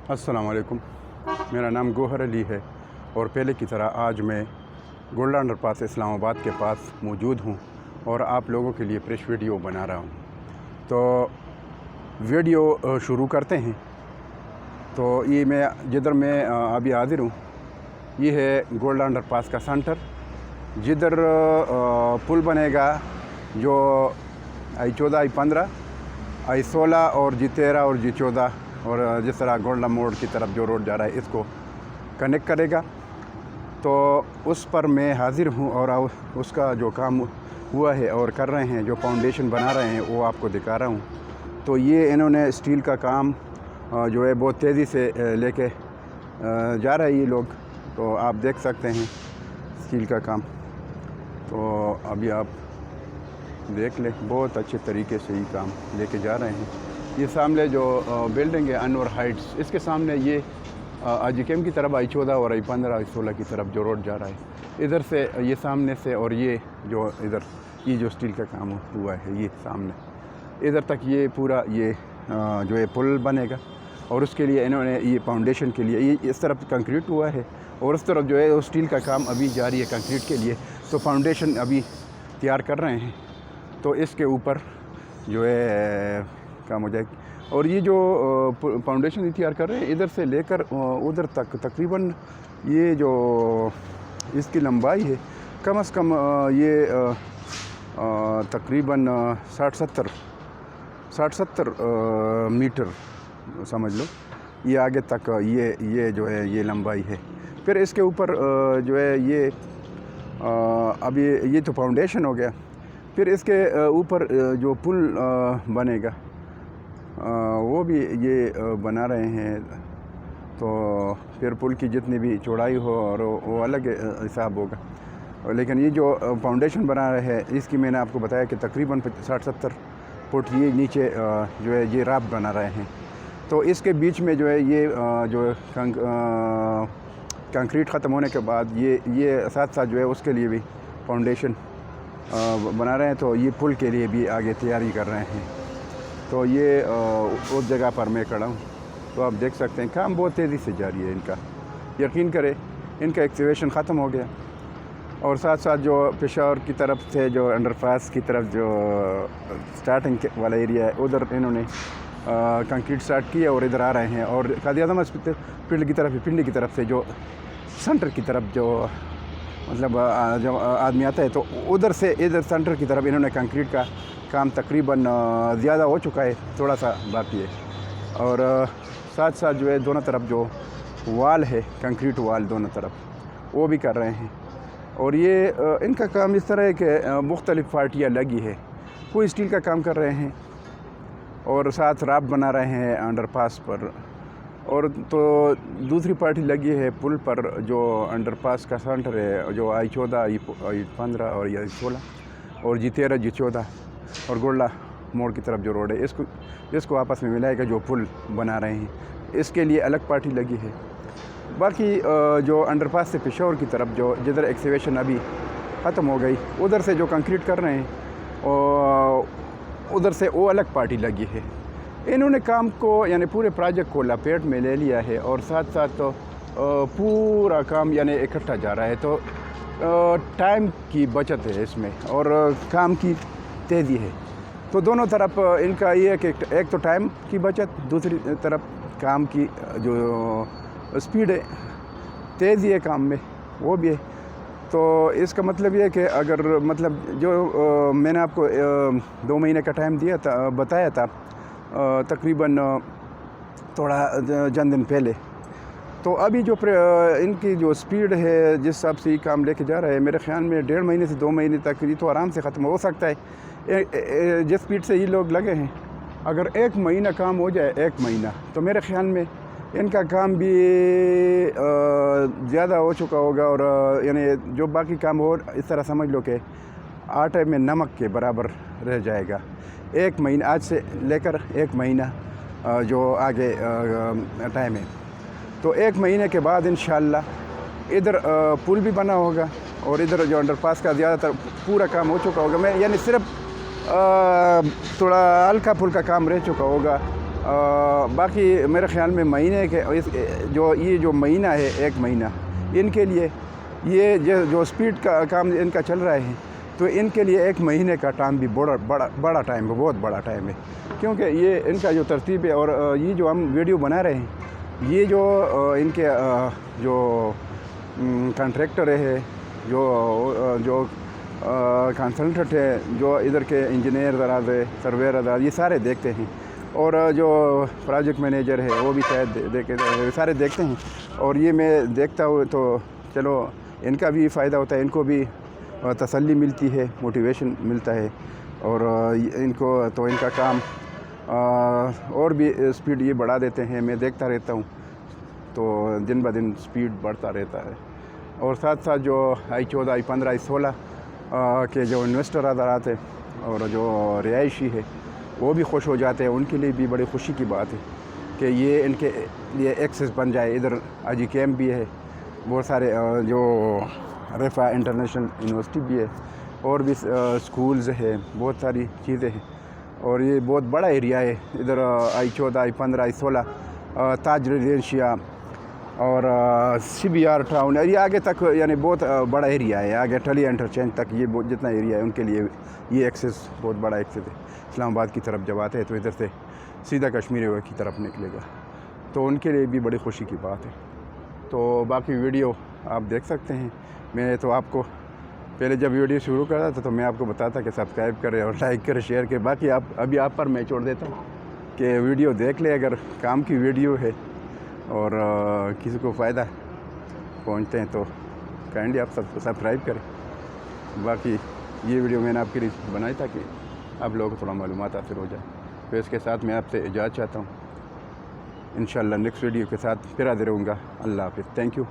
अस्सलाम वालेकुम। मेरा नाम गौहर अली है और पहले की तरह आज मैं गोल्डा अंडरपास इस्लामाबाद के पास मौजूद हूँ और आप लोगों के लिए फ्रेश वीडियो बना रहा हूँ। तो वीडियो शुरू करते हैं। तो ये जिधर मैं अभी हाजिर हूँ, ये है गोल्डा अंडरपास का सेंटर, जिधर पुल बनेगा जो I14, I15, I16 और G13 और G14 और जिस तरह गोल्डा मोड़ की तरफ जो रोड जा रहा है इसको कनेक्ट करेगा। तो उस पर मैं हाज़िर हूँ और उसका जो काम हुआ है और कर रहे हैं, जो फाउंडेशन बना रहे हैं, वो आपको दिखा रहा हूँ। तो ये इन्होंने स्टील का काम जो है बहुत तेज़ी से लेके जा रहा है ये लोग। तो आप देख सकते हैं स्टील का काम। तो अभी आप देख लें, बहुत अच्छे तरीके से ये काम लेके जा रहे हैं। ये सामने जो बिल्डिंग है अनवर हाइट्स, इसके सामने ये आजिकेम की तरफ I14 और I15, I16 की तरफ जो रोड जा रहा है, इधर से ये सामने से, और ये जो इधर ये जो स्टील का काम हुआ है ये सामने इधर तक ये पूरा ये जो है पुल बनेगा। और उसके लिए इन्होंने ये फाउंडेशन के लिए ये इस तरफ कंक्रीट हुआ है और उस तरफ जो है वो स्टील का काम अभी जारी है कंक्रीट के लिए। तो फाउंडेशन अभी तैयार कर रहे हैं, तो इसके ऊपर जो है काम हो जाएगी। और ये जो फाउंडेशन तैयार कर रहे हैं, इधर से लेकर उधर तक तकरीबन ये जो इसकी लंबाई है कम से कम ये तकरीबन 60-70 मीटर समझ लो, ये आगे तक ये जो है ये लंबाई है। फिर इसके ऊपर जो है ये अभी ये तो फाउंडेशन हो गया। फिर इसके ऊपर जो पुल बनेगा वो भी ये बना रहे हैं। तो फिर पुल की जितनी भी चौड़ाई हो और वो अलग हिसाब होगा, लेकिन ये जो फाउंडेशन बना रहे हैं इसकी मैंने आपको बताया कि तकरीबन 60-70 फुट ये नीचे जो है ये राफ्ट बना रहे हैं। तो इसके बीच में जो है ये जो कंक्रीट ख़त्म होने के बाद ये साथ साथ जो है उसके लिए भी फाउंडेशन बना रहे हैं। तो ये पुल के लिए भी आगे तैयारी कर रहे हैं। तो ये उस जगह पर मैं खड़ा हूँ, तो आप देख सकते हैं काम बहुत तेज़ी से जारी है इनका। यकीन करें इनका एक्सकैवेशन ख़त्म हो गया और साथ साथ जो पेशावर की तरफ से जो अंडरपास की तरफ जो स्टार्टिंग वाला एरिया है उधर इन्होंने कंक्रीट स्टार्ट किया और इधर आ रहे हैं। और कादियादम पिंडी की तरफ से जो सेंटर की तरफ जो मतलब जब आदमी आता है तो उधर से इधर सेंटर की तरफ इन्होंने कंक्रीट का काम तकरीबन ज़्यादा हो चुका है, थोड़ा सा बाकी है। और साथ साथ जो है दोनों तरफ जो वाल है, कंक्रीट वाल दोनों तरफ, वो भी कर रहे हैं। और ये इनका काम इस तरह है कि मुख्तलिफ़ पार्टियाँ लगी है, कोई स्टील का काम कर रहे हैं और साथ राफ्ट बना रहे हैं अंडरपास पर, और तो दूसरी पार्टी लगी है पुल पर जो अंडरपास का सेंटर है, जो I14, I15 और I16 और G13, G14 और गोल्डा मोड़ की तरफ जो रोड है इसको आपस में मिलाएगा, जो पुल बना रहे हैं इसके लिए अलग पार्टी लगी है। बाकी जो अंडरपास से पेशावर की तरफ जो जिधर एक्सकैवेशन अभी ख़त्म हो गई, उधर से जो कंक्रीट कर रहे हैं और उधर से वो अलग पार्टी लगी है। इन्होंने काम को यानी पूरे प्रोजेक्ट को लपेट में ले लिया है और साथ साथ तो पूरा काम यानी इकट्ठा जा रहा है। तो टाइम की बचत है इसमें और काम की तेज़ी है। तो दोनों तरफ इनका ये है कि एक तो टाइम की बचत, दूसरी तरफ काम की जो स्पीड है, तेज़ी है काम में, वो भी है। तो इसका मतलब ये है कि अगर मतलब जो मैंने आपको 2 महीने का टाइम दिया था, बताया था तकरीबन थोड़ा चंद दिन पहले, तो अभी जो इनकी जो स्पीड है जिस हिसाब से ये काम लेके जा रहा है, मेरे ख़्याल में 1.5 महीने से 2 महीने तक ये तो आराम से ख़त्म हो सकता है। जिस स्पीड से ये लोग लगे हैं, अगर 1 महीना काम हो जाए, 1 महीना, तो मेरे ख़्याल में इनका काम भी ज़्यादा हो चुका होगा। और यानी जो बाकी काम हो, इस तरह समझ लो कि आटे में नमक के बराबर रह जाएगा। 1 महीना आज से लेकर 1 महीना जो आगे टाइम है, तो 1 महीने के बाद इंशाअल्लाह इधर पुल भी बना होगा और इधर जो अंडरपास का ज़्यादातर पूरा काम हो चुका होगा। मैं यानी सिर्फ थोड़ा हल्का फुल्का काम रह चुका होगा باقی میرے خیال میں مہینے کے یہ جو مہینہ ہے 1 مہینہ ان کے لیے یہ جو سپیڈ کا کام ان کا چل رہا ہے تو ان کے لیے 1 مہینے کا ٹائم بھی بڑا ٹائم ہے، بہت بڑا ٹائم ہے، کیونکہ یہ ان کا جو ترتیب ہے اور یہ جو ہم ویڈیو بنا رہے ہیں یہ جو ان کے جو کنٹریکٹر ہے جو کنسلٹنٹ ہے، جو ادھر کے انجینئر حضرات ہے، سرویئر حضرات، یہ سارے دیکھتے ہیں، اور جو پروجیکٹ مینیجر ہے وہ بھی شاید سارے دیکھتے ہیں، اور یہ میں دیکھتا ہوں تو چلو ان کا بھی فائدہ ہوتا ہے، ان کو بھی تسلی ملتی ہے، موٹیویشن ملتا ہے، اور ان کو تو ان کا کام اور بھی سپیڈ یہ بڑھا دیتے ہیں۔ میں دیکھتا رہتا ہوں تو دن بہ دن سپیڈ بڑھتا رہتا ہے، اور ساتھ ساتھ جو I-14 I-15 I-16 کے جو انویسٹر حضرات ہیں اور جو رہائشی ہے وہ بھی خوش ہو جاتے ہیں، ان کے لیے بھی بڑی خوشی کی بات ہے کہ یہ ان کے لیے ایکسیس بن جائے۔ ادھر حاجی کیمپ بھی ہے، بہت سارے جو رفا انٹرنیشنل یونیورسٹی بھی ہے، اور بھی سکولز ہے، بہت ساری چیزیں ہیں، اور یہ بہت بڑا ایریا ہے۔ ادھر I-14 I-15 I-16 تاج ریزیڈینشیا اور CBR ٹاؤن، یہ آگے تک یعنی بہت بڑا ایریا ہے، آگے ٹلی انٹرچینج تک یہ جتنا ایریا ہے ان کے لیے یہ ایکسیس بہت بڑا ایکسیس ہے۔ اسلام آباد کی طرف جب آتے ہیں تو ادھر سے سیدھا کشمیر کی طرف نکلے گا، تو ان کے لیے بھی بڑی خوشی کی بات ہے۔ تو باقی ویڈیو آپ دیکھ سکتے ہیں۔ میں تو آپ کو پہلے جب ویڈیو شروع کرتا تھا تو میں آپ کو بتاتا کہ سبسکرائب کریں اور لائک کریں، شیئر کریں، باقی ابھی آپ پر میں چھوڑ دیتا ہوں کہ ویڈیو دیکھ لیں اگر کام کی ویڈیو ہے اور کسی کو فائدہ پہنچتے ہیں تو کائنڈلی آپ سبسکرائب کریں۔ باقی یہ ویڈیو میں نے آپ کے لیے بنائی تھا کہ آپ لوگوں کو تھوڑا معلومات حاصل ہو جائے، پھر اس کے ساتھ میں آپ سے اجازت چاہتا ہوں۔ انشاءاللہ نیکسٹ ویڈیو کے ساتھ پھر حاضر ہوں گا۔ اللہ حافظ، تھینک یو۔